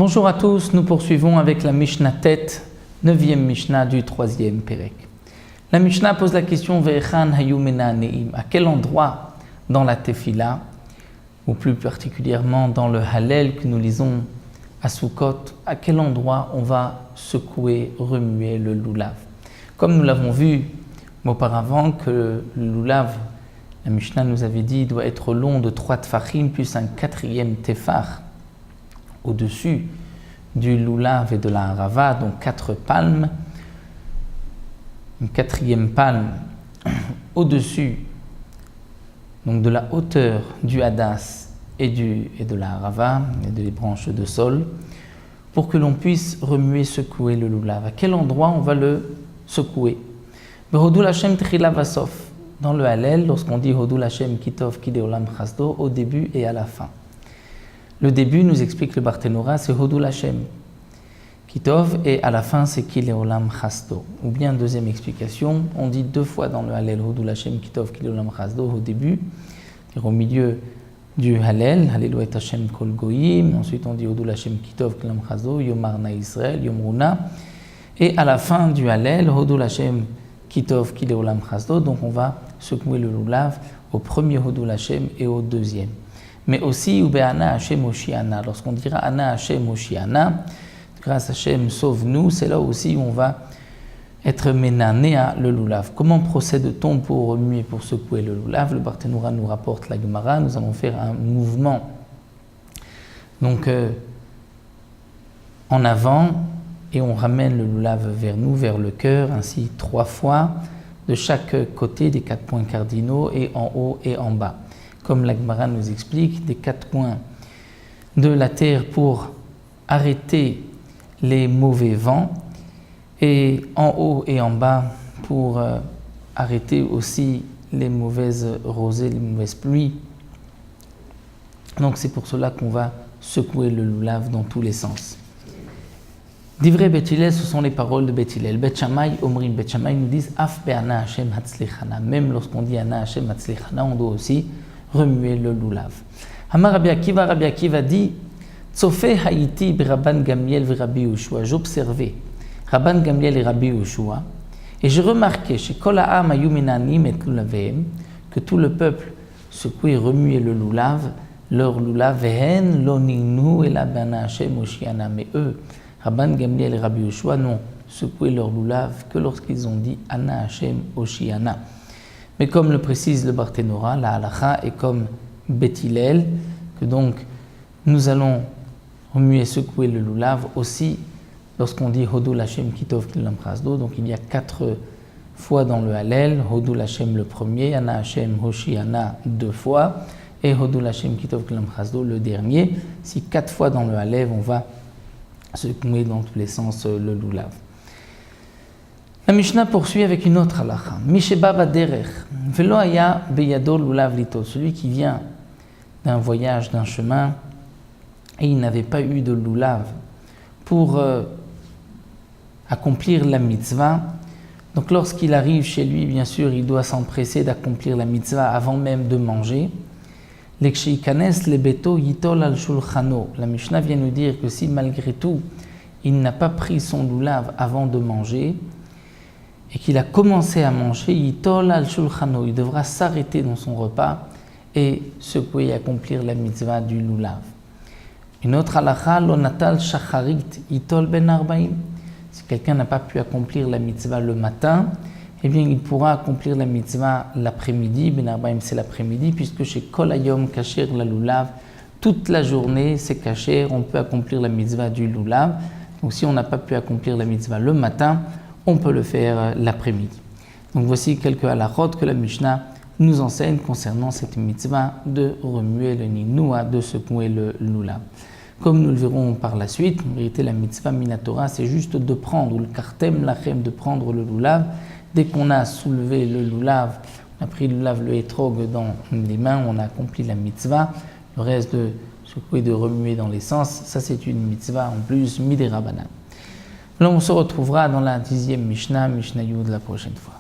Bonjour à tous, nous poursuivons avec la Mishnah Tet, 9e Mishnah du 3e Pérek. La Mishnah pose la question Ve'echan hayu menaneim, à quel endroit dans la Tefila, ou plus particulièrement dans le Hallel que nous lisons à Sukkot, à quel endroit on va secouer, remuer le lulav. Comme nous l'avons vu auparavant que le lulav, la Mishnah nous avait dit, doit être long de 3 tfachim plus un 4e tefar au-dessus du lulav et de la harava, donc 4 palmes, une 4e palme au-dessus donc de la hauteur du hadas et de la harava et des branches de sol, pour que l'on puisse remuer, secouer le lulav. À quel endroit on va le secouer? Behodul Hashem Tchila Vasof, dans le Hallel, lorsqu'on dit Hodul Hashem Kitov Kideolam Chasdo, au début et à la fin. Le début, nous explique le Barthénora, c'est Hodul Hashem Kitov, et à la fin, c'est Kideolam Chasdo. Ou bien, deuxième explication, on dit 2 fois dans le Hallel Hodul Hashem Kitov Kideolam Chasdo au début, c'est-à-dire au milieu du Hallel, Halleluya Hashem Kol Goyim, ensuite on dit Hodul Hashem Kitov Kideolam Chasdo, Yomarna Israël, Yomruna, et à la fin du Hallel, Hodul Hashem Kitov Kideolam Chasdo, donc on va secouer le lulav au premier Hodul Hashem et au deuxième. Mais aussi, Ube'ana Hashem Oshiana, lorsqu'on dira Ana Hashem Oshiana, grâce à Hashem sauve-nous, c'est là aussi où on va être ménanéa le lulav. Comment procède-t-on pour remuer, pour secouer le lulav? Le Barthénora nous rapporte la Gemara, nous allons faire un mouvement donc en avant, et on ramène le lulav vers nous, vers le cœur, ainsi 3 fois, de chaque côté des 4 points cardinaux, et en haut et en bas. Comme la Gemara nous explique, des 4 points de la terre pour arrêter les mauvais vents, et en haut et en bas pour arrêter aussi les mauvaises rosées, les mauvaises pluies. Donc c'est pour cela qu'on va secouer le lulav dans tous les sens. Divrei Bet Hillel, ce sont les paroles de Bet Hillel. Bet Shammai, Omrim, Bet Shammai nous disent Af be'ana Hashem hatzlichana. Même lorsqu'on dit Ana Hashem hatzlichana, on doit aussi remuer le lulav. Amar Rabbi Akiva dit Tsofe haïti Rabban Gamliel ve Rabbi Yehoshua. J'observais Rabban Gamliel et Rabbi Yehoshua, et je remarquais chez Kol ha'am hayu menanim et lulavehem, que tout le peuple secouait, remuait le lulav, leur lulav, vehen lo ninu ela be'ana Hashem Oshiana. Mais eux, Rabban Gamliel et Rabbi Yehoshua n'ont secoué leur lulav que lorsqu'ils ont dit Ana Hashem Oshiana. Mais comme le précise le Barthénora, la halacha est comme Bet Hillel, que donc nous allons remuer, secouer le lulav aussi lorsqu'on dit Hodul Hashem Kitov Kideolam Chasdo. Donc il y a 4 fois dans le Hallel, Hodul Hashem le premier, Ana Hashem Oshiana 2 fois, et Hodul Hashem Kitov Kideolam Chasdo le dernier. Si 4 fois dans le Hallel, on va secouer dans tous les sens le lulav. La Mishnah poursuit avec une autre halacha. Misheba baderech velo haya beyado lulav lito. Celui qui vient d'un voyage, d'un chemin, et il n'avait pas eu de lulav pour accomplir la mitzvah. Donc lorsqu'il arrive chez lui, bien sûr, il doit s'empresser d'accomplir la mitzvah avant même de manger. Lekshikanes lebeto yitol al shulchano. La Mishnah vient nous dire que si malgré tout, il n'a pas pris son lulav avant de manger, et qu'il a commencé à manger, yitol al shulchano, il devra s'arrêter dans son repas et secouer et accomplir la mitzvah du lulav. Une autre halacha, lo natal shacharit yitol ben arbaim. Si quelqu'un n'a pas pu accomplir la mitzvah le matin, eh bien il pourra accomplir la mitzvah l'après-midi. Ben arbaim, c'est l'après-midi, puisque chez kol hayom kasher la lulav, toute la journée c'est kasher, on peut accomplir la mitzvah du lulav. Donc si on n'a pas pu accomplir la mitzvah le matin, on peut le faire l'après-midi. Donc voici quelques halachot que la Mishnah nous enseigne concernant cette mitzvah de remuer le ninoua, de secouer le lulav. Comme nous le verrons par la suite, en vérité la mitzvah minatora, c'est juste de prendre, ou le kartem lachem, de prendre le lulav. Dès qu'on a soulevé le lulav, on a pris le lulav, le hétrog dans les mains, on a accompli la mitzvah. Le reste de secouer, de remuer dans les sens, ça c'est une mitzvah en plus, midera banan. Là, on se retrouvera dans la 10e Mishnah, Mishnah Yud, la prochaine fois.